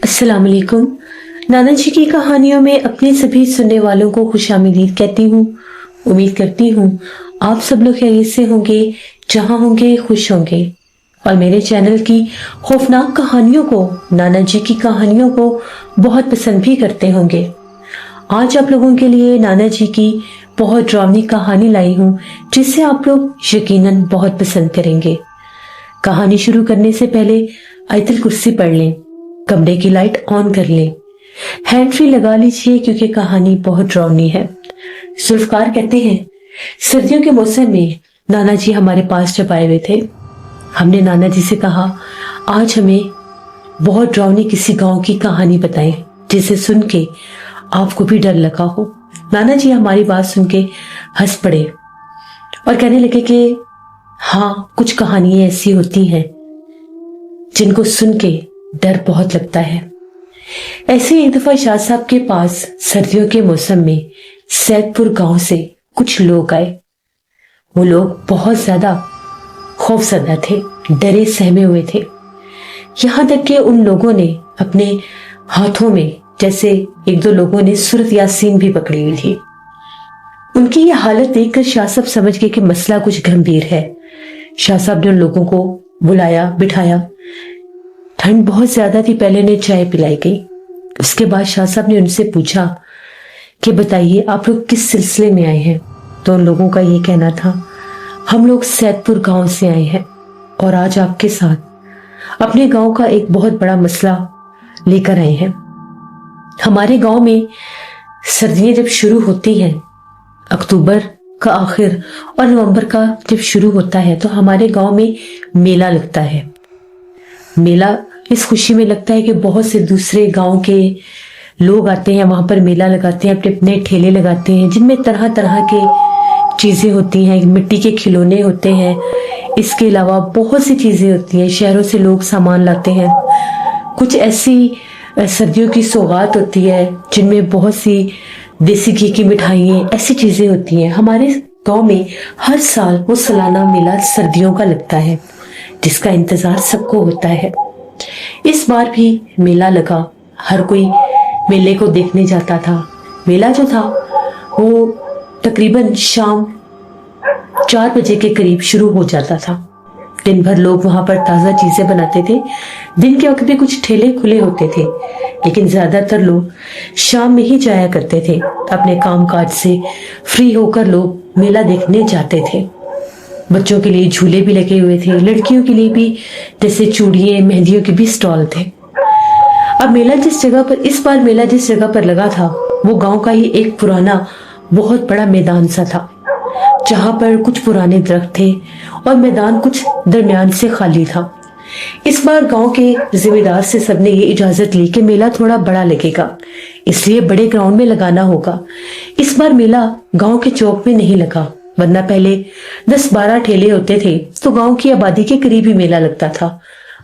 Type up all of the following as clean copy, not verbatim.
अस्सलाम वालेकुम। नाना जी की कहानियों में अपने सभी सुनने वालों को खुशामदीद कहती हूँ। उम्मीद करती हूँ आप सब लोग खैरियत से होंगे, जहाँ होंगे खुश होंगे और मेरे चैनल की खौफनाक कहानियों को, नाना जी की कहानियों को बहुत पसंद भी करते होंगे। आज आप लोगों के लिए नाना जी की बहुत डरावनी कहानी लाई हूँ, जिसे आप लोग यकीनन बहुत पसंद करेंगे। कहानी शुरू करने से पहले आयतल कुर्सी पढ़ लें, कमरे की लाइट ऑन कर लें, हैंड फ्री लगा लीजिए क्योंकि कहानी बहुत डरावनी है। जुल्फकार कहते हैं, सर्दियों के मौसम में नाना जी हमारे पास जब आए हुए थे, हमने नाना जी से कहा आज हमें बहुत डरावनी किसी गांव की कहानी बताएं जिसे सुन के आपको भी डर लगा हो। नाना जी हमारी बात सुन के हंस पड़े और कहने लगे कि हाँ, कुछ कहानियां ऐसी होती हैं जिनको सुन के डर बहुत लगता है। ऐसे एक दफा शाह साहब के पास सर्दियों के मौसम में सैदपुर गांव से कुछ लोग आए। वो लोग बहुत ज्यादा खौफजदा थे, डरे सहमे हुए थे। यहां तक कि उन लोगों ने अपने हाथों में, जैसे एक दो लोगों ने सूरत यासीन भी पकड़ी हुई थी। उनकी ये हालत देखकर शाह साहब समझ गए कि मसला कुछ गंभीर है। शाह साहब ने उन लोगों को बुलाया, बिठाया। ठंड बहुत ज्यादा थी, पहले उन्हें चाय पिलाई गई। उसके बाद शाह साहब ने उनसे पूछा कि बताइए आप लोग किस सिलसिले में आए हैं। तो उन लोगों का ये कहना था, हम लोग सैदपुर गांव से आए हैं और आज आपके साथ अपने गांव का एक बहुत बड़ा मसला लेकर आए हैं। हमारे गांव में सर्दियां जब शुरू होती हैं, अक्टूबर का आखिर और नवंबर का जब शुरू होता है, तो हमारे गांव में मेला लगता है। मेला इस खुशी में लगता है कि बहुत से दूसरे गांव के लोग आते हैं, वहां पर मेला लगाते हैं, अपने अपने ठेले लगाते हैं जिनमें तरह तरह के चीजें होती हैं, मिट्टी के खिलौने होते हैं। इसके अलावा बहुत सी चीजें होती हैं, शहरों से लोग सामान लाते हैं। कुछ ऐसी सर्दियों की सौगात होती है जिनमें बहुत सी देसी घी की मिठाइयाँ, ऐसी चीजें होती हैं। हमारे गांव में हर साल वो सालाना मेला सर्दियों का लगता है जिसका इंतजार सबको होता है। इस बार भी मेला लगा, हर कोई मेले को देखने जाता था। मेला जो था वो तकरीबन शाम 4 बजे के करीब शुरू हो जाता था। दिन भर लोग वहां पर ताजा चीजें बनाते थे। दिन के वक्त भी कुछ ठेले खुले होते थे, लेकिन ज्यादातर लोग शाम में ही जाया करते थे। अपने काम काज से फ्री होकर लोग मेला देखने जाते थे। बच्चों के लिए झूले भी लगे हुए थे, लड़कियों के लिए भी जैसे चूड़ियां, मेहंदियों के भी स्टॉल थे। अब मेला जिस जगह पर, इस बार मेला जिस जगह पर लगा था, वो गांव का ही एक पुराना बहुत बड़ा मैदान सा था, जहां पर कुछ पुराने दरख्त थे और मैदान कुछ दरमियान से खाली था। इस बार गांव के जिम्मेदार से सबने ये इजाजत ली कि मेला थोड़ा बड़ा लगेगा, इसलिए बड़े ग्राउंड में लगाना होगा। इस बार मेला गांव के चौक में नहीं लगा, वरना पहले 10-12 ठेले होते थे तो गांव की आबादी के करीब ही मेला लगता था।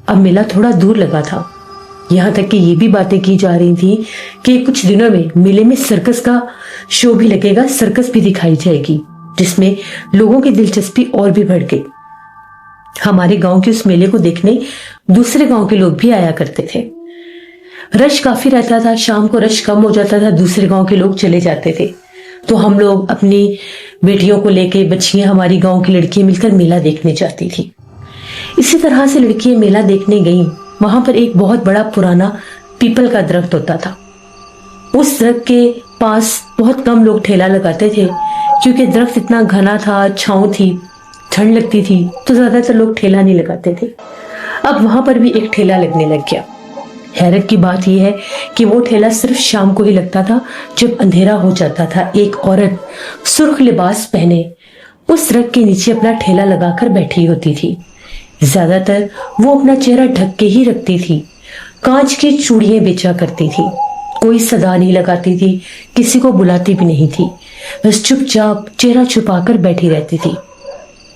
अब मेला थोड़ा दूर लगा था। यहाँ तक कि ये भी बातें की जा रही थी कि कुछ दिनों में मेले में सर्कस का शो भी लगेगा, सर्कस भी दिखाई जाएगी, जिसमें लोगों की दिलचस्पी और भी बढ़ गई। हमारे गांव के उस मेले को देखने दूसरे गांव के लोग भी आया करते थे। रश काफी रहता था, शाम को रश कम हो जाता था, दूसरे गांव के लोग चले जाते थे। तो हम लोग अपनी बेटियों को लेके, बच्चियां हमारी गांव की लड़कियां मिलकर मेला देखने जाती थी। इसी तरह से लड़कियां मेला देखने गईं। वहां पर एक बहुत बड़ा पुराना पीपल का दरख्त होता था। उस दरख्त के पास बहुत कम लोग ठेला लगाते थे क्योंकि दरख्त इतना घना था, छांव थी, ठंड लगती थी, तो ज्यादातर लोग ठेला नहीं लगाते थे। अब वहां पर भी एक ठेला लगने लग गया। हैरत की बात यह है कि वो ठेला सिर्फ शाम को ही लगता था, जब अंधेरा हो जाता था। एक औरत सुर्ख लिबास पहने उस दरख्त के नीचे अपना ठेला लगाकर बैठी होती थी। ज्यादातर वो अपना चेहरा ढक के ही रखती थी। कांच की चूड़ियां बेचा करती थी, कोई सदा नहीं लगाती थी, किसी को बुलाती भी नहीं थी, बस चुपचाप चेहरा छुपाकर बैठी रहती थी।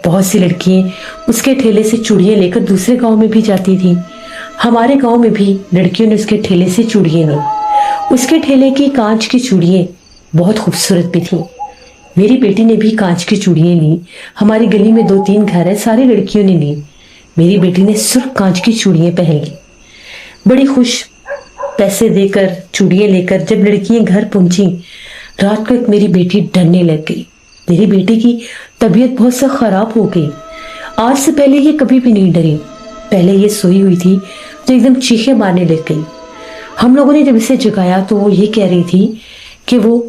बहुत सी लड़कियां उसके ठेले से चूड़ियां लेकर दूसरे गांव में भी जाती थी। हमारे गांव में भी लड़कियों ने उसके ठेले से चूड़ियां ली। उसके ठेले की कांच की चूड़ियां बहुत खूबसूरत भी थी। मेरी बेटी ने भी कांच की चूड़ियां ली। हमारी गली में 2-3 घर है, सारी लड़कियों ने ली। मेरी बेटी ने सिर्फ कांच की चूड़ियां पहन ली। बड़ी खुश पैसे देकर, चूड़ियां लेकर जब लड़कियां घर पहुंची, रात को एक मेरी बेटी डरने लग गई। मेरी बेटी की तबीयत बहुत सा खराब हो गई। आज से पहले ये कभी भी नहीं डरी। पहले ये सोई हुई थी तो एकदम चीखें मारने लग गई। हम लोगों ने जब इसे जगाया तो वो ये कह रही थी कि वो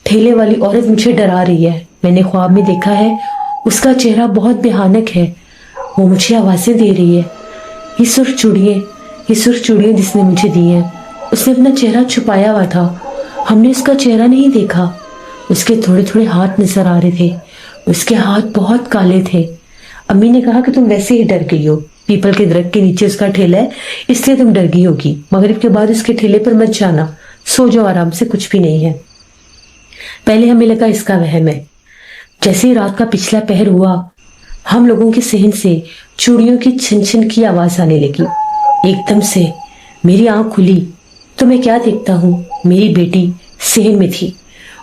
ठेले वाली औरत मुझे डरा रही है। मैंने ख्वाब में देखा है, उसका चेहरा बहुत भयानक है, वो मुझे आवाजें दे रही है। ये सुर्ख चूड़ियां जिसने मुझे दी है, उसने अपना चेहरा छुपाया हुआ था। हमने उसका चेहरा नहीं देखा। उसके थोड़े थोड़े हाथ नजर आ रहे थे, उसके हाथ बहुत काले थे। अम्मी ने कहा कि तुम वैसे ही डर गई हो, पीपल के दरख्त के नीचे उसका ठेला है इसलिए तुम डर गई होगी। मगरिब के बाद उसके ठेले पर मत जाना, सो जाओ आराम से, कुछ भी नहीं है। पहले हमें लगा इसका वहम है। जैसे ही रात का पिछला पहर हुआ, हम लोगों के सहन से चूड़ियों की छिन छिन की आवाज आने लगी। एकदम से मेरी आंख खुली तो मैं क्या देखता हूँ, मेरी बेटी सहन में थी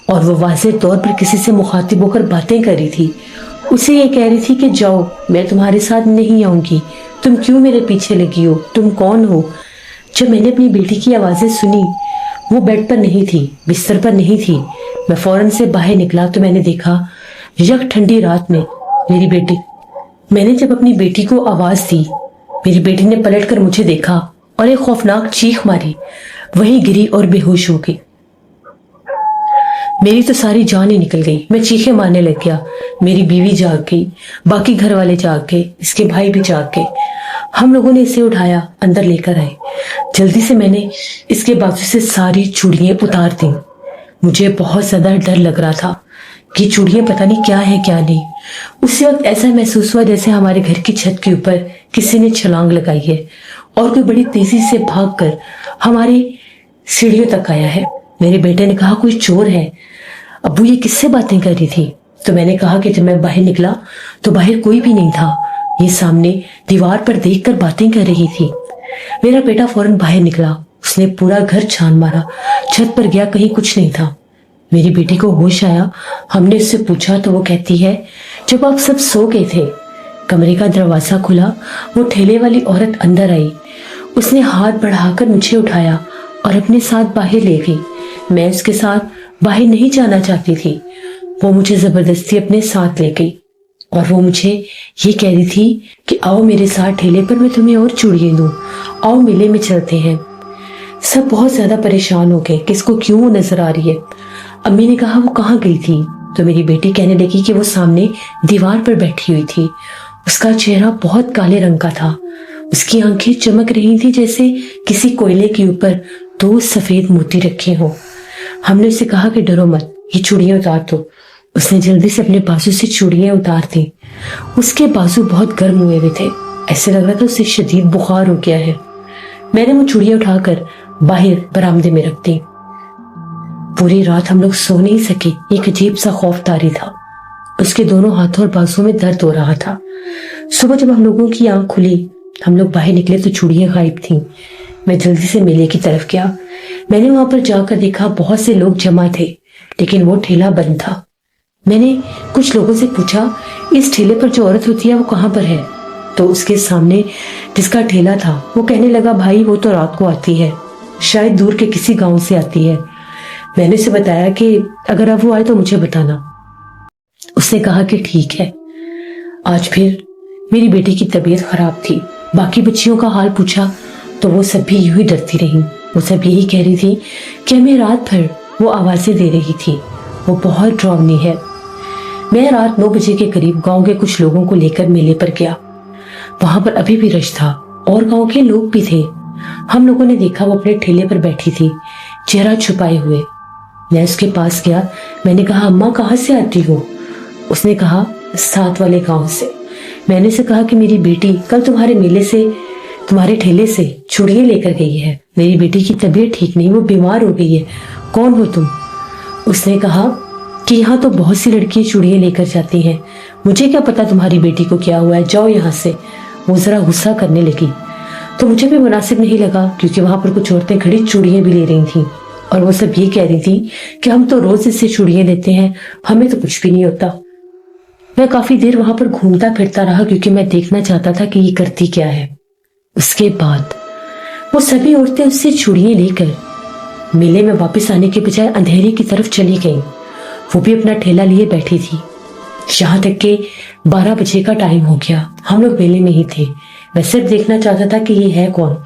और वो वाज़ेह तौर पर किसी से मुखातिब होकर बातें कर रही थी। उसे ये कह रही थी कि जाओ, मैं तुम्हारे साथ नहीं आऊंगी, तुम क्यों मेरे पीछे लगी हो, तुम कौन हो। जब मैंने अपनी बेटी की आवाजें सुनी, वो बेड पर नहीं थी, बिस्तर पर नहीं थी। मैं फौरन से बाहर निकला तो मैंने देखा यक ठंडी रात में मेरी बेटी। मैंने जब अपनी बेटी को आवाज दी, मेरी बेटी ने पलट कर मुझे देखा और एक खौफनाक चीख मारी, वहीं गिरी और बेहोश हो गई। मेरी तो सारी जान ही निकल गई। मैं चीखें मारने लग गया। मेरी बीवी जाग गई, बाकी घर वाले जाग गए, इसके भाई भी जाग गए। हम लोगों ने इसे उठाया, अंदर लेकर आए। जल्दी से मैंने इसके बाजू से सारी चूड़ियां उतार दी। मुझे बहुत ज्यादा डर लग रहा था कि चूड़ियां पता नहीं क्या है क्या नहीं। उसी वक्त ऐसा महसूस हुआ जैसे हमारे घर की छत के ऊपर किसी ने छलांग लगाई है और कोई बड़ी तेजी से भागकर हमारी सीढ़ियों तक आया है। मेरे बेटे ने कहा कोई चोर है। अब्बू ये किससे बातें कर रही थी? तो मैंने कहा कि जब मैं बाहर निकला तो बाहर कोई भी नहीं था, ये सामने दीवार पर देखकर बातें कर रही थी। मेरा बेटा फौरन बाहर निकला, उसने पूरा घर छान मारा, छत पर गया, कहीं कुछ नहीं था। मेरी बेटी को होश आया। हमने उससे पूछा तो वो कहती है जब आप सब सो गए थे, कमरे का दरवाजा खुला, वो ठेले वाली औरत अंदर आई। उसने हाथ बढ़ाकर मुझे उठाया और अपने साथ बाहर ले गई। मैं उसके साथ बाहर नहीं जाना चाहती थी, वो मुझे जबरदस्ती अपने साथ ले गई और वो मुझे ये कह रही थी कि आओ मेरे साथ ठेले पर, मैं तुम्हें और चूड़ियां दूं, आओ मेले में चलते हैं। सब बहुत ज्यादा परेशान हो गए कि इसको क्यों नजर आ रही है। अम्मी ने कहा वो कहाँ गई थी? तो मेरी बेटी कहने लगी कि वो सामने दीवार पर बैठी हुई थी, उसका चेहरा बहुत काले रंग का था, उसकी आंखें चमक रही थी जैसे किसी कोयले के ऊपर दो सफेद मोती रखे हों। हमने उसे कहा कि डरो मत, ये चूड़ियां उतार दो। उसने जल्दी से अपने बाजू से चूड़ियां उतार दी। उसके बाजू बहुत गर्म हुए हुए थे, ऐसे लग रहा था उसे शदीद बुखार हो गया है। मैंने वो चूड़ियां उठाकर बाहर बरामदे में रख दी। पूरी रात हम लोग सो नहीं सके, एक अजीब सा खौफ तारी था। उसके दोनों हाथों और बाजू में दर्द हो रहा था। सुबह जब हम लोगों की आंख खुली, हम लोग बाहर निकले तो चूड़ियां गायब थीं। मैं जल्दी से मेले की तरफ गया। मैंने वहां पर जाकर देखा बहुत से लोग जमा थे, लेकिन वो ठेला बंद था। मैंने कुछ लोगों से पूछा इस ठेले पर जो औरत होती है वो कहाँ पर है? तो उसके सामने जिसका ठेला था वो कहने लगा भाई वो तो रात को आती है, शायद दूर के किसी गांव से आती है। मैंने उसे बताया कि अगर अब वो आए तो मुझे बताना। उसने कहा कि ठीक है। आज फिर मेरी बेटी की तबीयत खराब थी। बाकी बच्चियों का हाल पूछा तो वो सब भी यूं ही डरती रही। वो सब यही कह रही थी कि हमें रात भर वो आवाजें दे रही थी, वो बहुत डरावनी है। मैं रात 9 बजे के करीब गांव के कुछ लोगों को लेकर मेले पर गया। वहां पर अभी भी रश था और गांव के लोग भी थे। हम लोगों ने देखा वो अपने ठेले पर बैठी थी, चेहरा छुपाए हुए। मैं उसके पास गया। मैंने कहा अम्मा कहाँ से आती हो? उसने कहा साथ वाले गांव से। मैंने उसे कहा कि मेरी बेटी कल तुम्हारे ठेले से चूड़ियां लेकर गई है। मेरी बेटी की तबीयत ठीक नहीं, वो बीमार हो गई है, कौन हो तुम? उसने कहा कि यहाँ तो बहुत सी लड़कियां चूड़ियां लेकर जाती हैं, मुझे क्या पता तुम्हारी बेटी को क्या हुआ है, जाओ यहाँ से। वो जरा गुस्सा करने लगी तो मुझे भी मुनासिब नहीं लगा, क्योंकि वहां पर कुछ औरतें खड़ी चूड़ियां भी ले रही थी और वो सब ये कह रही थी कि हम तो रोज इससे चूड़ियां लेते हैं, हमें तो कुछ भी नहीं होता। मैं काफी देर वहां पर घूमता फिरता रहा क्योंकि मैं देखना चाहता था कि ये करती क्या है। उसके बाद वो सभी औरतें उससे चूड़ियां लेकर मेले में वापस आने के बजाय अंधेरे की तरफ चली गईं। वो भी अपना ठेला लिए बैठी थी। यहाँ तक कि 12 बजे का टाइम हो गया। हम लोग मेले में ही थे। मैं सिर्फ देखना चाहता था कि ये है कौन।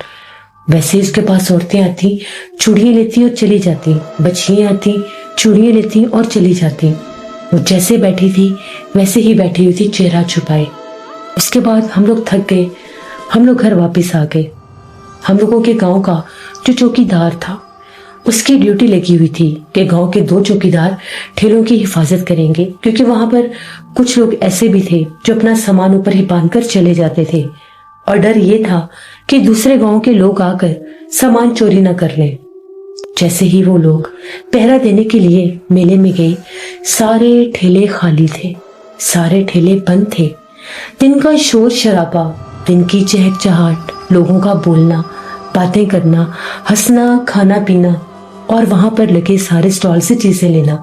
वैसे उसके पास औरतें आती, चूड़ियां लेती और चली जाती, बच्चियां आती, चूड़ियां लेती और चली जाती। वो जैसे बैठी थी वैसे ही बैठी हुई थी, चेहरा छुपाए। उसके बाद हम लोग थक गए। हम लोग घर वापस आ गए। हम लोगों के गांव का जो चौकीदार था, उसकी ड्यूटी लगी हुई थी कि गांव के 2 चौकीदार ठेलों की हिफाजत करेंगे, क्योंकि वहां पर कुछ लोग ऐसे भी थे जो अपना सामान ऊपर ही बांधकर चले जाते थे और डर ये था कि दूसरे गांव के लोग आकर सामान चोरी न कर लें। जैसे ही वो लोग पहरा देने के लिए मेले में गए, सारे ठेले खाली थे, सारे ठेले बंद थे। दिन का शोर शराबा, दिन की चहचहाट, लोगों का बोलना, बातें करना, हंसना, खाना पीना और वहां पर लगे सारे स्टॉल से चीजें लेना,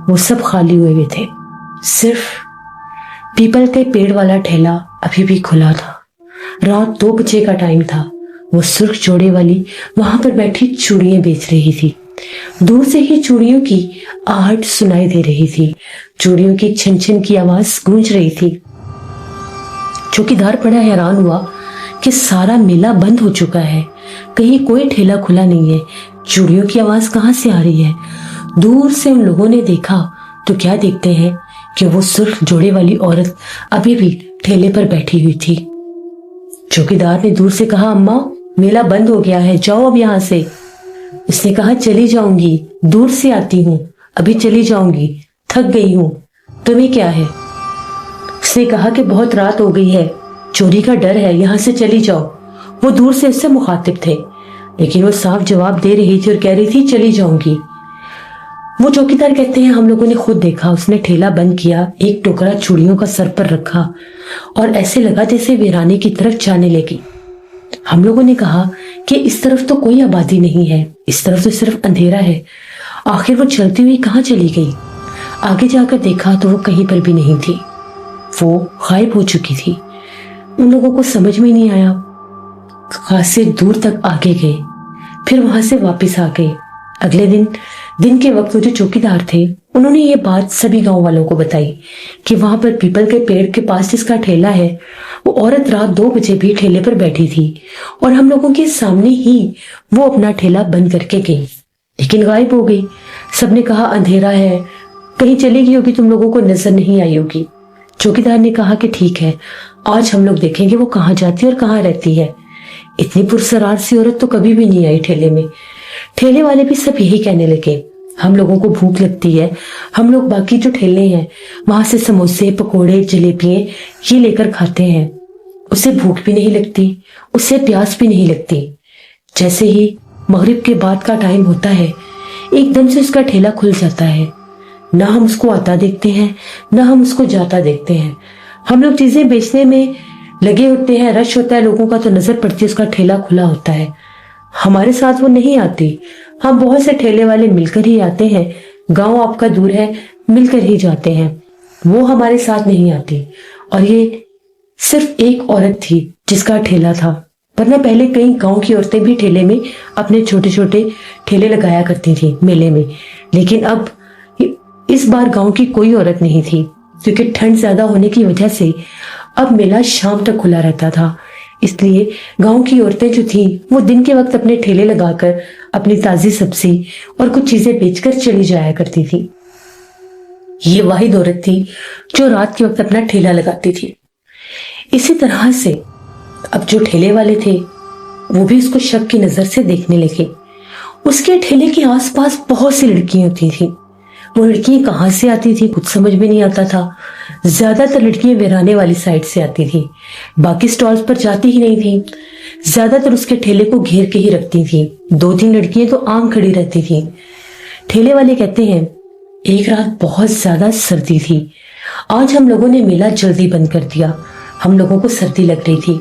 वो सब खाली हुए हुए थे। सिर्फ पीपल के पेड़ वाला ठेला अभी भी खुला था। रात 2 बजे का टाइम था। वो सुर्ख जोड़े वाली वहां पर बैठी चूड़ियां बेच रही थी। दूर से ही चूड़ियों की आहट सुनाई दे रही थी। चूड़ियों की छिन छिन की आवाज गूंज रही थी। चौकीदार बड़ा हैरान हुआ कि सारा मेला बंद हो चुका है, कहीं कोई ठेला खुला नहीं है, चूड़ियों की आवाज कहां से आ रही है। दूर से उन लोगों ने देखा तो क्या देखते हैं कि वो सुर्ख जोड़े वाली औरत अभी भी ठेले पर बैठी हुई थी। चौकीदार ने दूर से कहा, अम्मा मेला बंद हो गया है, जाओ अब यहाँ से। उसने कहा, चली जाऊंगी, दूर से आती हूँ, अभी चली जाऊंगी, थक गई हूँ, तुम्हें क्या है। उसने कहा कि बहुत रात हो गई है, चोरी का डर है, यहाँ से चली जाओ। वो दूर से उससे मुखातिब थे, लेकिन वो साफ जवाब दे रही थी और कह रही थी चली जाऊंगी। वो चौकीदार कहते हैं, हम लोगों ने खुद देखा, उसने ठेला बंद किया, एक टोकरा चूड़ियों का सर पर रखा और ऐसे लगा जैसे वीराने की तरफ जाने लगी। हम लोगों ने कहा कि इस तरफ तो कोई आबादी नहीं है, इस तरफ तो सिर्फ अंधेरा है, आखिर वो चलती हुई कहाँ चली गई। आगे जाकर देखा तो वो कहीं पर भी नहीं थी, वो गायब हो चुकी थी। उन लोगों को समझ में नहीं आया, खासे दूर तक आगे गए, फिर वहां से वापस आ गए। अगले दिन के वक्त जो चौकीदार थे, उन्होंने ये बात सभी गांव वालों को बताई कि वहां पर पीपल के पेड़ के पास जिसका ठेला है, वो औरत रात 2 बजे भी ठेले पर बैठी थी और हम लोगों के सामने ही वो अपना ठेला बंद करके गई, लेकिन गायब हो गई। सबने कहा अंधेरा है, कहीं चली गई होगी, तुम लोगों को नजर नहीं आई होगी। चौकीदार ने कहा कि ठीक है, आज हम लोग देखेंगे वो कहाँ जाती है और कहाँ रहती है। इतनी पुरसरार सी औरत तो कभी भी नहीं आई ठेले में। ठेले वाले भी सब यही कहने लगे, हम लोगों को भूख लगती है, हम लोग बाकी जो ठेले हैं वहां से समोसे, पकोड़े, जलेबियां ये लेकर खाते हैं, उसे भूख भी नहीं लगती, उसे प्यास भी नहीं लगती। जैसे ही मगरिब के बाद का टाइम होता है, एकदम से उसका ठेला खुल जाता है। ना हम उसको आता देखते हैं, ना हम उसको जाता देखते हैं। हम लोग चीजें बेचने में लगे होते हैं, रश होता है लोगों का, तो नजर पड़ती है उसका ठेला खुला होता है। हमारे साथ वो नहीं आती, हम बहुत से ठेले वाले मिलकर ही आते हैं, गांव आपका दूर है, मिलकर ही जाते हैं, वो हमारे साथ नहीं आती। और ये सिर्फ एक औरत थी जिसका ठेला था, वरना पहले कई गांव की औरतें भी ठेले में अपने छोटे छोटे ठेले लगाया करती थी मेले में, लेकिन अब इस बार गांव की कोई औरत नहीं थी, क्योंकि ठंड ज्यादा होने की वजह से अब मेला शाम तक खुला रहता था। इसलिए गांव की औरतें जो थी वो दिन के वक्त अपने ठेले लगाकर अपनी ताजी सब्जी और कुछ चीजें बेचकर चली जाया करती थी। ये वाहिद औरत थी जो रात के वक्त अपना ठेला लगाती थी। इसी तरह से अब जो ठेले वाले थे वो भी उसको शक की नजर से देखने लगे। उसके ठेले के आसपास बहुत सी लड़कियां होती थी। वो लड़कियां कहाँ से आती थी कुछ समझ में नहीं आता था। ज्यादातर लड़कियां वीराने वाली साइड से आती थी, बाकी स्टॉल्स पर जाती ही नहीं थी। ज्यादातर उसके ठेले को घेर के ही रखती थी। 2-3 लड़कियां तो आम खड़ी रहती थी। ठेले वाले कहते हैं, एक रात बहुत ज्यादा सर्दी थी, आज हम लोगों ने मेला जल्दी बंद कर दिया, हम लोगों को सर्दी लग रही थी।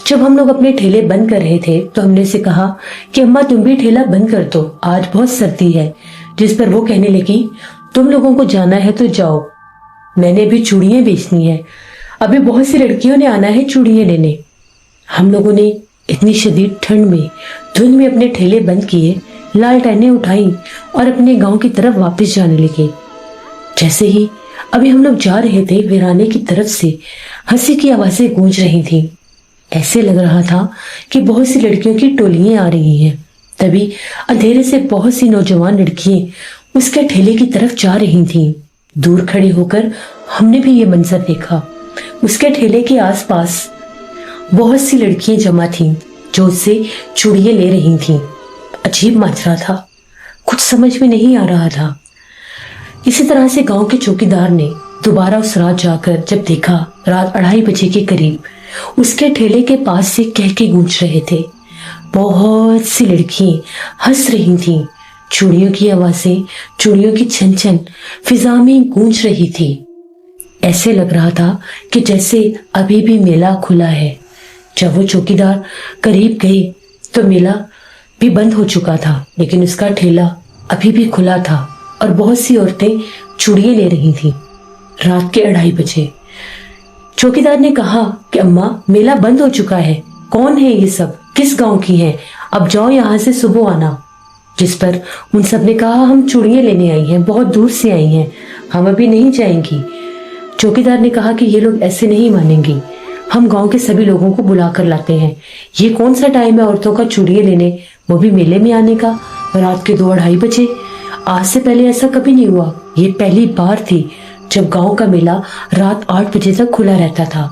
जब हम लोग अपने ठेले बंद कर रहे थे तो हमने से कहा कि अम्मा तुम भी ठेला बंद कर दो, आज बहुत सर्दी है। जिस पर वो कहने लगी, तुम लोगों को जाना है तो जाओ, मैंने भी चूड़ियां बेचनी है, अभी बहुत सी लड़कियों ने आना है चूड़ियां लेने। हम लोगों ने इतनी शदीद ठंड में धुंध में अपने ठेले बंद किए, लालटेनें उठाई और अपने गांव की तरफ वापस जाने लगे। जैसे ही अभी हम लोग जा रहे थे, वीराने की तरफ से हंसी की आवाजें गूंज रही थी। ऐसे लग रहा था कि बहुत सी लड़कियों की टोलियां आ रही हैं। तभी अंधेरे से बहुत सी नौजवान लड़कियां उसके ठेले की तरफ जा रही थीं। दूर खड़े होकर हमने भी ये मंजर देखा। उसके ठेले के आसपास बहुत सी लड़कियां जमा थीं जो उससे चूड़ियां ले रही थीं। अजीब माजरा था, कुछ समझ में नहीं आ रहा था। इसी तरह से गांव के चौकीदार ने दोबारा उस रात जाकर जब देखा, रात 2:30 बजे के करीब उसके ठेले के पास से कहके गूंज रहे थे। बहुत सी लड़कियां हंस रही थीं। चूड़ियों की आवाजें, चूड़ियों की छन छन फिजा में गूंज रही थी। ऐसे लग रहा था कि जैसे अभी भी मेला खुला है। जब वो चौकीदार करीब गए तो मेला भी बंद हो चुका था, लेकिन उसका ठेला अभी भी खुला था और बहुत सी औरतें चूड़ियां ले रही थीं। रात के 2:30 बजे चौकीदार ने कहा कि अम्मा, मेला बंद हो चुका है। कौन है ये सब, किस गांव की हैं? अब जाओ यहाँ से, सुबह आना। जिस पर उन सब ने कहा, हम चूड़ियां लेने आई हैं, बहुत दूर से आई हैं, हम अभी नहीं जाएंगी। चौकीदार ने कहा कि ये लोग ऐसे नहीं मानेंगी, हम गांव के सभी लोगों को बुला कर लाते हैं। ये कौन सा टाइम है औरतों का चूड़ियां लेने, वो भी मेले में आने का, रात के 2-2:30 बजे? आज से पहले ऐसा कभी नहीं हुआ। ये पहली बार थी जब गांव का मेला रात 8 बजे तक खुला रहता था,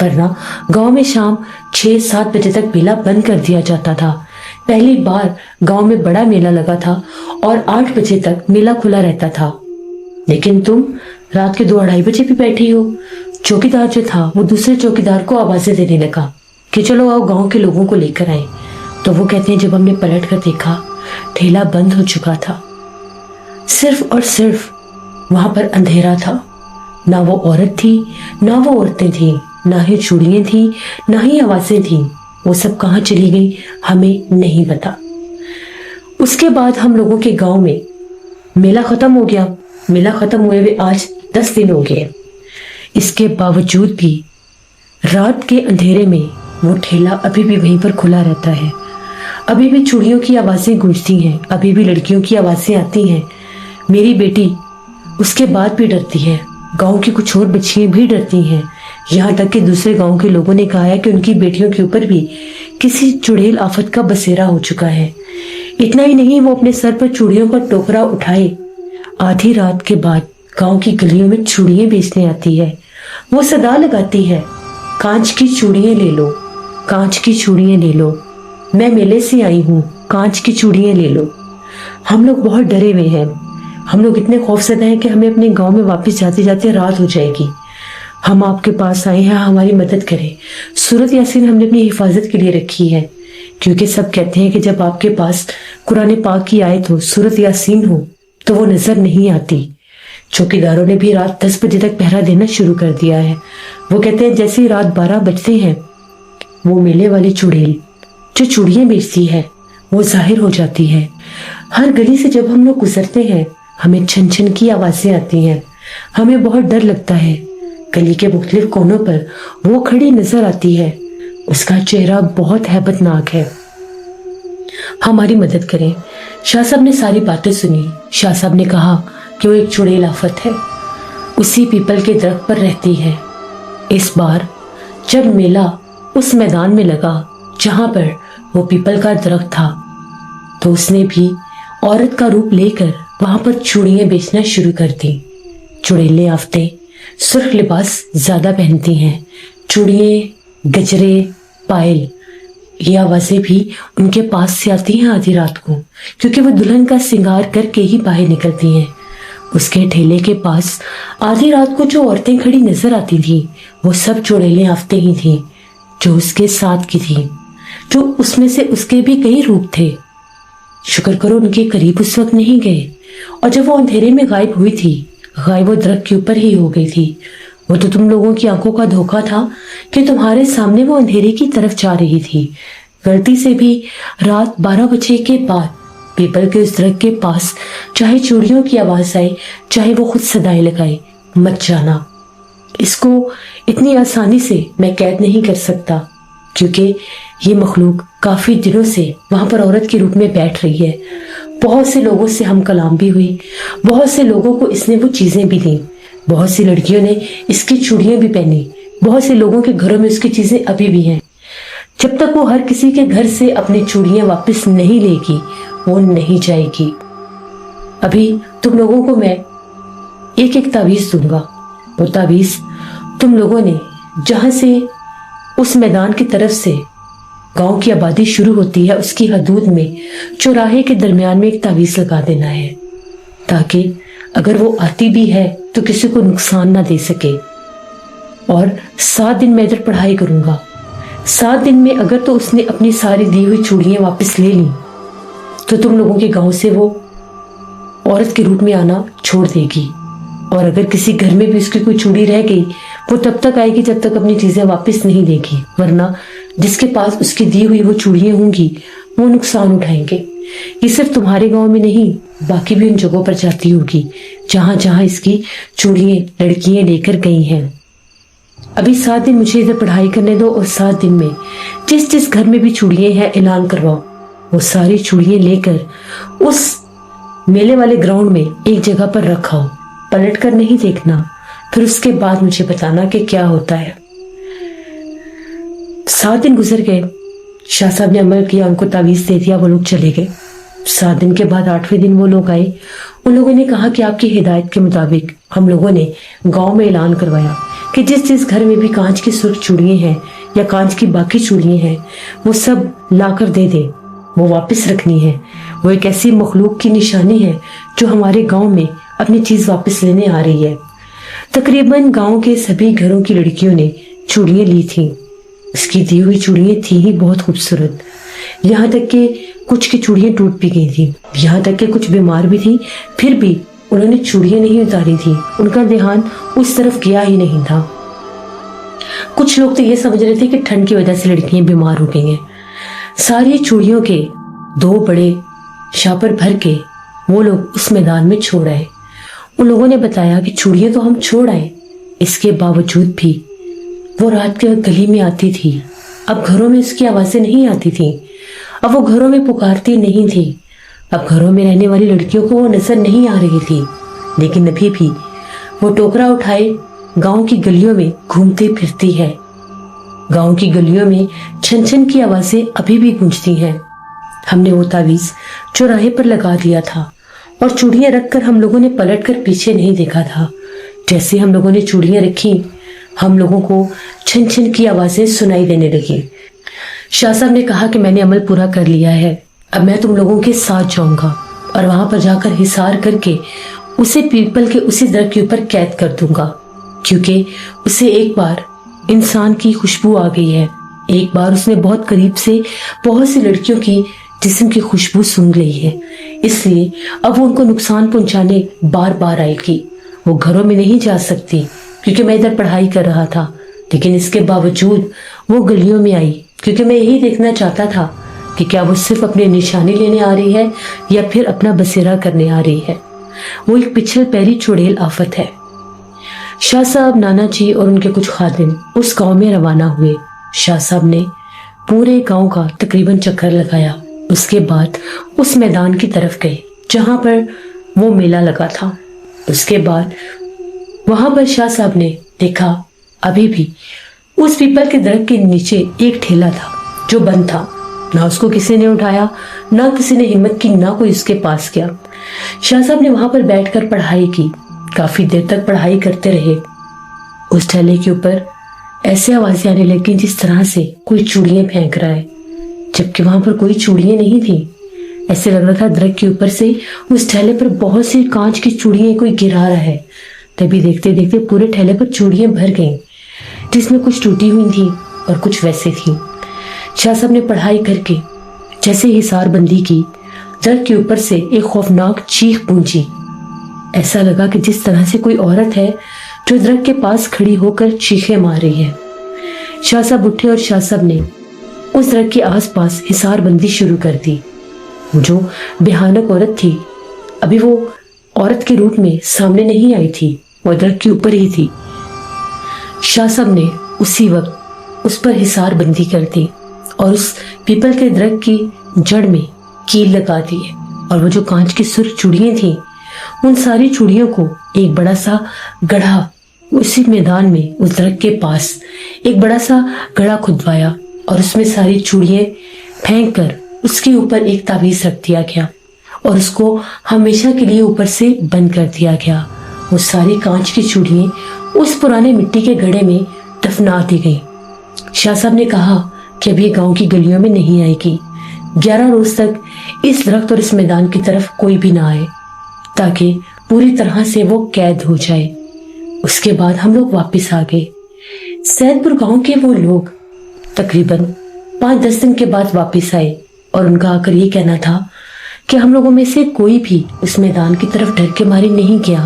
वरना गांव में शाम 6-7 बजे तक मेला बंद कर दिया जाता था। पहली बार गांव में बड़ा मेला लगा था और 8 बजे तक मेला खुला रहता था। लेकिन तुम रात के 2-2:30 बजे भी बैठी हो। चौकीदार जो था वो दूसरे चौकीदार को आवाजें देने लगा कि चलो आओ गांव के लोगों को लेकर आए। तो वो कहते हैं, जब हमने पलट कर देखा, ठेला बंद हो चुका था। सिर्फ और सिर्फ वहां पर अंधेरा था। ना वो औरत थी, ना वो औरतें थी, ना ही चूड़ियां थी, ना ही आवाजें थी। वो सब कहाँ चली गई हमें नहीं पता। उसके बाद हम लोगों के गांव में मेला खत्म हो गया। मेला खत्म हुए हुए आज 10 दिन हो गए। इसके बावजूद भी रात के अंधेरे में वो ठेला अभी भी वहीं पर खुला रहता है। अभी भी चूड़ियों की आवाजें गूंजती हैं, अभी भी लड़कियों की आवाजें आती हैं। मेरी बेटी उसके बाद भी डरती है, गांव की कुछ और बच्चियां भी डरती हैं। यहाँ तक कि दूसरे गांव के लोगों ने कहा है कि उनकी बेटियों के ऊपर भी किसी चुड़ैल आफत का बसेरा हो चुका है। इतना ही नहीं, वो अपने सर पर चूड़ियों का टोकरा उठाए आधी रात के बाद गांव की गलियों में चूड़ियां बेचने आती है। वो सदा लगाती है, कांच की चूड़ियां ले लो, कांच की चूड़ियां ले लो, मैं मेले से आई हूँ, कांच की चूड़ियां ले लो। हम लोग बहुत डरे हुए हैं। हम लोग इतने खौफजदा हैं कि हमें अपने गांव में वापस जाते जाते रात हो जाएगी। हम आपके पास आए हैं, हमारी मदद करें। सूरत यासीन हमने अपनी हिफाजत के लिए रखी है, क्योंकि सब कहते हैं कि जब आपके पास कुरान पाक की आयत हो, सूरत यासीन हो, तो वो नजर नहीं आती। चौकीदारों ने भी रात 10 बजे तक पहरा देना शुरू कर दिया है। वो कहते हैं जैसे ही रात 12 बजते हैं, वो मेले वाली चुड़ैल जो चूड़ियां बेचती है वो जाहिर हो जाती है। हर गली से जब हम लोग गुजरते हैं, हमें छन छन की आवाजें आती हैं। हमें बहुत डर लगता है। गली के मुख्तलिफ कोनों पर वो खड़ी नजर आती है। उसका चेहरा बहुत हैबतनाक है। हमारी मदद करें। शाह साहब ने सारी बातें सुनी। शाह साहब ने कहा कि वो एक चुड़ैल आफत है, उसी पीपल के दरख्त पर रहती है। इस बार जब मेला उस मैदान में लगा जहां पर वो पीपल का दरख्त था, तो उसने भी औरत का रूप लेकर वहां पर चूड़ियां बेचना शुरू कर दी। चुड़ैलें आफतें सुर्ख लिबास ज्यादा पहनती हैं। चूड़ियां, गजरे, पायल, ये आवाजें भी उनके पास से आती हैं आधी रात को, क्योंकि वो दुल्हन का श्रृंगार करके ही बाहर निकलती हैं। उसके ठेले के पास आधी रात को जो औरतें खड़ी नजर आती थी, वो सब चुड़ैलें आफतें ही थी जो उसके साथ की थी, जो उसमें से उसके भी कई रूप थे। शुक्र करो उनके करीब उस वक्त नहीं गए, और जब वो अंधेरे में गायब हुई थी, गायब वो दरख्त के ऊपर ही हो गई थी। वो तो तुम लोगों की आंखों का धोखा था कि तुम्हारे सामने वो अंधेरे की तरफ जा रही थी। गलती से भी रात 12 बजे के बाद पीपल के उस दरख्त के पास चाहे चूड़ियों की आवाज आए, चाहे वो खुद सदाएं लगाए, मत जाना। इसको इतनी आसानी से मैं कैद नहीं कर सकता, क्योंकि ये मखलूक काफी दिनों से वहां पर औरत के रूप में बैठ रही है। बहुत से लोगों से हम कलाम भी हुई, बहुत से लोगों को इसने वो चीजें भी दी, बहुत सी लड़कियों ने इसकी चूड़ियां भी पहनी, बहुत से लोगों के घरों में उसकी चीजें अभी भी हैं। जब तक वो हर किसी के घर से अपनी चूड़ियां वापस नहीं लेगी, वो नहीं जाएगी। अभी तुम लोगों को मैं एक एक तावीज दूंगा। वो तावीज तुम लोगों ने जहां से उस मैदान की तरफ से गांव की आबादी शुरू होती है, उसकी हदूद में चौराहे के दरमियान में एक तावीज लगा देना है, ताकि अगर वो आती भी है तो किसी को नुकसान ना दे सके। और 7 दिन मैं इधर पढ़ाई करूंगा। 7 दिन में अगर तो उसने अपनी सारी दी हुई चूड़ियां वापस ले ली तो तुम लोगों के गांव से वो औरत के रूप में आना छोड़ देगी। और अगर किसी घर में भी उसकी कोई चूड़ी रह गई, वो तब तक आएगी जब तक अपनी चीजें वापस नहीं देगी, वरना जिसके पास उसकी दी हुई वो चूड़ियां होंगी वो नुकसान उठाएंगे। ये सिर्फ तुम्हारे गांव में नहीं, बाकी भी उन जगहों पर जाती होगी जहां जहां इसकी चूड़ियां लड़कियां लेकर गई हैं। अभी 7 दिन मुझे इधर पढ़ाई करने दो और 7 दिन में जिस जिस घर में भी चूड़ियां हैं ऐलान करवाओ, वो सारी चूड़ियां लेकर उस मेले वाले ग्राउंड में एक जगह पर रखाओ। पलट कर नहीं देखना, फिर उसके बाद मुझे बताना कि क्या होता है। 7 दिन गुजर गए, शाह साहब ने अमल किया, उनको तावीज दे दिया, वो लोग चले गए। 7 दिन के बाद 8वें दिन वो लोग आए। उन लोगों ने कहा कि आपकी हिदायत के मुताबिक हम लोगों ने गांव में ऐलान करवाया कि जिस जिस घर में भी कांच की सुर्ख चूड़ियां हैं या कांच की बाकी चूड़ियां हैं, वो सब लाकर दे दे, वो वापस रखनी है। वो एक ऐसी मखलूक की निशानी है जो हमारे गांव में अपनी चीज वापस लेने आ रही है। तकरीबन गांव के सभी घरों की लड़कियों ने चूड़ियां ली थी। उसकी दी हुई चूड़ियां थी ही बहुत खूबसूरत, यहाँ तक कि कुछ की चूड़ियां टूट भी गई थी, यहाँ तक कि कुछ बीमार भी थी, फिर भी उन्होंने चूड़ियां नहीं उतारी थी। उनका ध्यान उस तरफ गया ही नहीं था। कुछ लोग तो ये समझ रहे थे कि ठंड की वजह से लड़कियां बीमार हो गई हैं। सारी चूड़ियों के 2 बड़े शापर भर के वो लोग उस मैदान में छोड़ आए। उन लोगों ने बताया कि चूड़ियां तो हम छोड़ आए, इसके बावजूद भी वो रात के वक्त गली में आती थी। अब घरों में उसकी आवाजें नहीं आती थी, अब वो घरों में पुकारती नहीं थी, अब घरों में रहने वाली लड़कियों को वो नजर नहीं आ रही थी। लेकिन अभी भी वो टोकरा उठाए गांव की गलियों में घूमती फिरती है। गांव की गलियों में छन छन की आवाजें अभी भी गूंजती हैं। हमने वो तावीज चौराहे पर लगा दिया था और चूड़ियां रखकर हम लोगों ने पलट कर पीछे नहीं देखा था। जैसे हम लोगों ने चूड़ियां रखी, हम लोगों को छन छन की आवाजें सुनाई देने लगी। शाह साहब ने कहा कि मैंने अमल पूरा कर लिया है, अब मैं तुम लोगों के साथ जाऊंगा और वहां पर जाकर हिसार करके उसे पीपल के उसी दरख्त के ऊपर कैद कर दूंगा, क्योंकि उसे एक बार इंसान की खुशबू आ गई है। एक बार उसने बहुत करीब से बहुत सी लड़कियों की जिस्म की खुशबू सूंघ ली है, इसलिए अब वो उनको नुकसान पहुंचाने बार बार आएगी। वो घरों में नहीं जा सकती क्योंकि मैं इधर पढ़ाई कर रहा था, लेकिन इसके बावजूद वो गलियों में आई, क्योंकि मैं यही देखना चाहता था कि क्या वो सिर्फ अपनी निशानी लेने आ रही है या फिर अपना बसेरा करने आ रही है। वो एक पिछल पैरी चुड़ैल आफत है। शाह साहब, नाना जी और उनके कुछ खादिम उस गांव में रवाना हुए। शाह साहब ने पूरे गांव का तकरीबन चक्कर लगाया। उसके बाद उस मैदान की तरफ गए जहां पर वो मेला लगा था। उसके बाद वहां पर शाह साहब ने देखा अभी भी उस पीपल के दरख्त के नीचे एक ठेला था जो बंद था। ना उसको किसी ने उठाया, ना किसी ने हिम्मत की, ना कोई उसके पास गया। शाह साहब ने वहां पर बैठकर पढ़ाई की। काफी देर तक पढ़ाई करते रहे। उस ठेले के ऊपर ऐसे आवाजें आने लगी जिस तरह से कोई चूड़ियां फेंक रहा है, जबकि वहां पर कोई चूड़ियां नहीं थी। ऐसे लग रहा था दरख्त के ऊपर से उस ठेले पर बहुत सी कांच की चूड़ियां कोई गिरा रहा है। तभी देखते देखते पूरे ठेले पर चूड़ियां भर गईं, जिसमें कुछ टूटी हुई थी और कुछ वैसे थी। शाह साहब ने पढ़ाई करके जैसे हिसार बंदी की, दरख्त के ऊपर से एक खौफनाक चीख गूंजी। ऐसा लगा कि जिस तरह से कोई औरत है जो दरख्त के पास खड़ी होकर चीखें मार रही है। शाह साहब उठे और शाह साहब ने उस दरख्त के आसपास हिसार बंदी शुरू कर दी। जो भयानक औरत थी, अभी वो औरत के रूप में सामने नहीं आई थी, वो दरख्त के ऊपर ही थी। शाह साहब ने उसी वक्त उस पर हिसार बंदी कर दी और उस पीपल के दरख्त की जड़ में कील लगा दी और वो जो कांच की सुर्ख चूड़ियां थी उन सारी चूड़ियों को एक बड़ा सा गड्ढा उसी मैदान में उस दरख्त के पास एक बड़ा सा गड्ढा खुदवाया और उसमें सारी चूड़ियां फेंक कर उसके ऊपर एक ताबीज रख दिया गया और उसको हमेशा के लिए ऊपर से बंद कर दिया गया। वो सारी कांच की चूड़ियां उस पुराने मिट्टी के घड़े में दफना दी गई। शाह साहब ने कहा कि अभी गांव की गलियों में नहीं आएगी, 11 रोज तक इस दरख्त और इस मैदान की तरफ कोई भी ना आए ताकि पूरी तरह से वो कैद हो जाए। उसके बाद हम लोग वापस आ गए। सैदपुर गांव के वो लोग तकरीबन 5-10 दिन के बाद वापस आए और उनका आकर ये कहना था कि हम लोगों में से कोई भी उस मैदान की तरफ डर के मारे नहीं गया।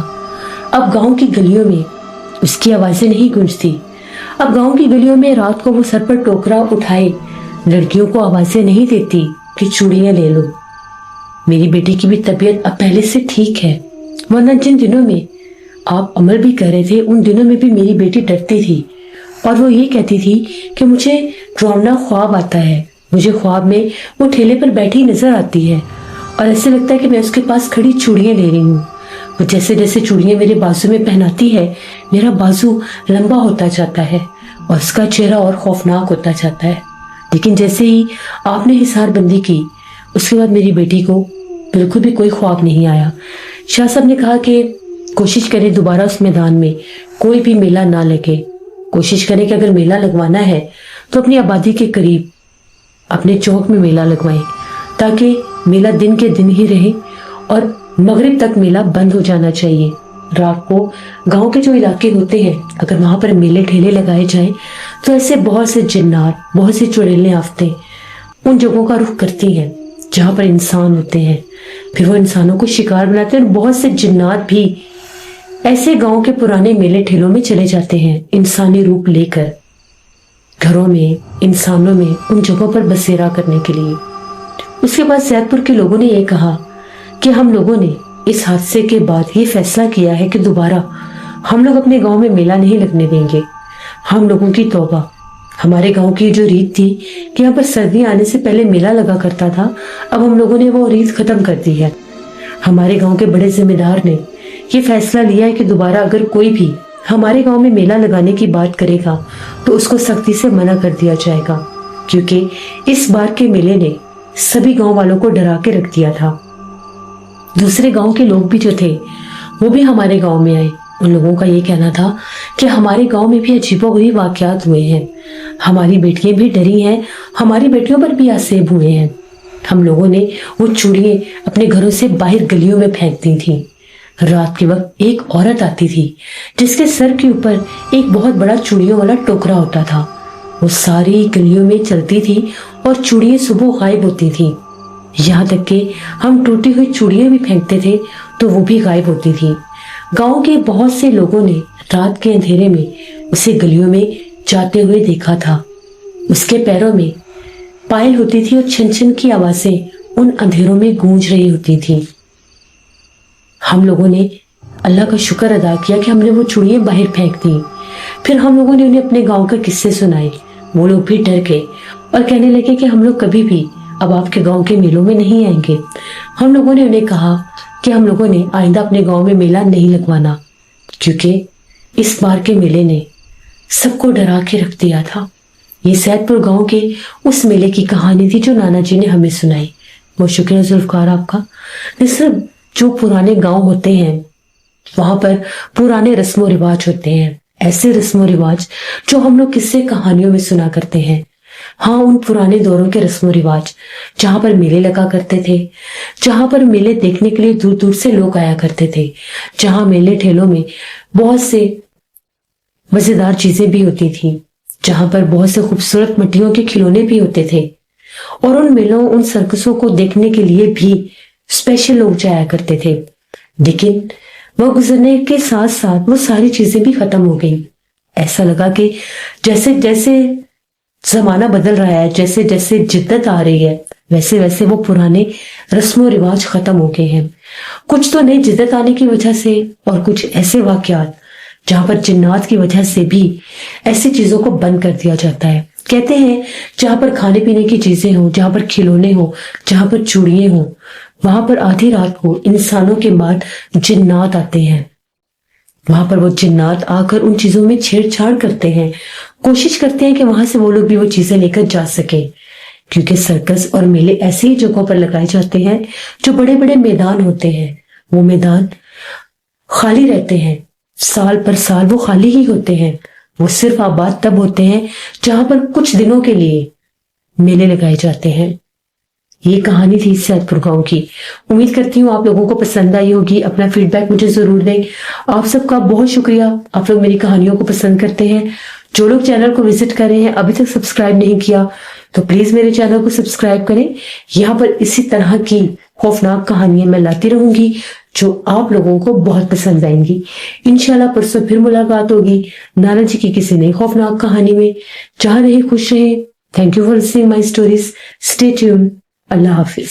अब गांव की गलियों में उसकी आवाजें नहीं गूंजती। अब गांव की गलियों में रात को वो सर पर टोकरा उठाए लड़कियों को आवाजें नहीं देती कि चूड़ियां ले लो। मेरी बेटी की भी तबीयत अब पहले से ठीक है, वरना जिन दिनों में आप अमल भी कर रहे थे उन दिनों में भी मेरी बेटी डरती थी और वो ये कहती थी कि मुझे डरावना ख्वाब आता है। मुझे ख्वाब में वो ठेले पर बैठी नजर आती है और ऐसे लगता है कि मैं उसके पास खड़ी चूड़ियां ले रही हूँ। वो जैसे जैसे चूड़ियां मेरे बाजू में पहनाती है मेरा बाजू लंबा होता जाता है और उसका चेहरा और खौफनाक होता जाता है। लेकिन जैसे ही आपने हिसारबंदी की उसके बाद मेरी बेटी को बिल्कुल भी कोई ख्वाब नहीं आया। शाह साहब ने कहा कि कोशिश करें दोबारा उस मैदान में कोई भी मेला ना लगे। कोशिश करें कि अगर मेला लगवाना है तो अपनी आबादी के करीब अपने चौक में मेला लगवाएं ताकि मेला दिन के दिन ही रहे और मगरिब तक मेला बंद हो जाना चाहिए। रात को गांव के जो इलाके होते हैं अगर वहां पर मेले ठेले लगाए जाएं तो ऐसे बहुत से जिन्नात, बहुत सी चुड़ैलें आफतें उन जगहों का रुख करती हैं जहां पर इंसान होते हैं। फिर वो इंसानों को शिकार बनाते हैं और बहुत से जिन्नात भी ऐसे गांव के पुराने मेले ठेलों में चले जाते हैं इंसानी रूप लेकर घरों में, इंसानों में, उन जगहों पर बसेरा करने के लिए। उसके बाद सैदपुर के लोगों ने यह कहा कि हम लोगों ने इस हादसे के बाद ये फैसला किया है कि दोबारा हम लोग अपने गांव में मेला नहीं लगने देंगे। हम लोगों की तौबा, हमारे गांव की जो रीत थी कि यहाँ पर सर्दी आने से पहले मेला लगा करता था, अब हम लोगों ने वो रीत खत्म कर दी है। हमारे गांव के बड़े जिम्मेदार ने ये फैसला लिया है कि दोबारा अगर कोई भी हमारे गांव में मेला लगाने की बात करेगा तो उसको सख्ती से मना कर दिया जाएगा, क्योंकि इस बार के मेले ने सभी गांव वालों को डरा के रख दिया था। दूसरे गांव के लोग भी जो थे वो भी हमारे गांव में आए। उन लोगों का ये कहना था कि हमारे गांव में भी अजीबोगरीब वाकयात हुए हैं, हमारी बेटियां भी डरी हैं, हमारी बेटियों पर भी आसेब हुए हैं। हम लोगों ने वो चूड़ियां अपने घरों से बाहर गलियों में फेंक दी थी। रात के वक्त एक औरत आती थी जिसके सर के ऊपर एक बहुत बड़ा चूड़ियों वाला टोकरा होता था। वो सारी गलियों में चलती थी और चूड़ियां सुबह गायब होती थी। यहाँ तक कि हम टूटी हुई चूड़ियां भी फेंकते थे तो वो भी गायब होती थी। गांव के बहुत से लोगों ने रात के अंधेरे में उसे गलियों में जाते हुए देखा था। उसके पैरों में पायल होती थी और छन छन की आवाजें उन अंधेरों में गूंज रही होती थी। हम लोगों ने अल्लाह का शुक्र अदा किया कि हमने वो चूड़ियां बाहर फेंक दी। फिर हम लोगों ने उन्हें अपने गांव के किस्से सुनाए। वो लोग भी डर गए और कहने लगे कि हम लोग कभी भी अब आपके गांव के मेलों में नहीं आएंगे। हम लोगों ने उन्हें कहा कि हम लोगों ने आइंदा अपने गांव में मेला नहीं लगवाना, क्योंकि इस बार के मेले ने सबको डरा के रख दिया था। ये सैदपुर गांव के उस मेले की कहानी थी जो नाना जी ने हमें सुनाई। वो शुक्रिया जुल्फकार आपका। सिर्फ जो पुराने गांव होते हैं वहां पर पुराने रस्मों रिवाज होते हैं, ऐसे रस्मों रिवाज जो हम लोग किस्से कहानियों में सुना करते हैं। हाँ, उन पुराने दौरों के रस्मों रिवाज जहां पर मेले लगा करते थे, जहां पर मेले देखने के लिए दूर दूर से लोग आया करते थे, जहां मेले ठेलों में बहुत से मजेदार चीजें भी होती थी, जहां पर बहुत से खूबसूरत मिट्टियों के खिलौने भी होते थे। और उन मेलों, उन सर्कसों को देखने के लिए भी स्पेशल लोग जाया करते थे। लेकिन वो गुजरने के साथ साथ वो सारी चीजें भी खत्म हो गई। ऐसा लगा कि जैसे जैसे जमाना बदल रहा है, जैसे जैसे जिद्दत आ रही है, वैसे वैसे वो पुराने रस्मों रिवाज खत्म हो गए हैं। कुछ तो नई जिद्दत आने की वजह से और कुछ ऐसे वाकयात जहां पर जिन्नात की वजह से भी ऐसी चीजों को बंद कर दिया जाता है। कहते हैं जहां पर खाने पीने की चीजें हो, जहां पर खिलौने हो, जहां पर चूड़ियां हो, वहां पर आधी रात को इंसानों के बाद जिन्नात आते हैं। वहां पर वो जिन्नात आकर उन चीजों में छेड़छाड़ करते हैं, कोशिश करते हैं कि वहां से वो लोग भी वो चीजें लेकर जा सके। क्योंकि सर्कस और मेले ऐसी ही जगहों पर लगाए जाते हैं जो बड़े बड़े मैदान होते हैं। वो मैदान खाली रहते हैं, साल पर साल वो खाली ही होते हैं। वो सिर्फ आबाद तब होते हैं जहां पर कुछ दिनों के लिए मेले लगाए जाते हैं। ये कहानी थी सैदपुर गांव की। उम्मीद करती हूँ आप लोगों को पसंद आई होगी। अपना फीडबैक मुझे जरूर दें। आप सबका बहुत शुक्रिया, आप लोग मेरी कहानियों को पसंद करते हैं। जो लोग चैनल को विजिट कर रहे हैं, अभी तक सब्सक्राइब नहीं किया, तो प्लीज मेरे चैनल को सब्सक्राइब करें। यहाँ पर इसी तरह की खौफनाक कहानियां मैं लाती रहूंगी जो आप लोगों को बहुत पसंद आएंगी। इंशाल्लाह परसों फिर मुलाकात होगी नाना जी की किसी नई खौफनाक कहानी में। जहां रहे खुश रहे। Thank you for listening my stories. Stay tune. Allah Hafiz.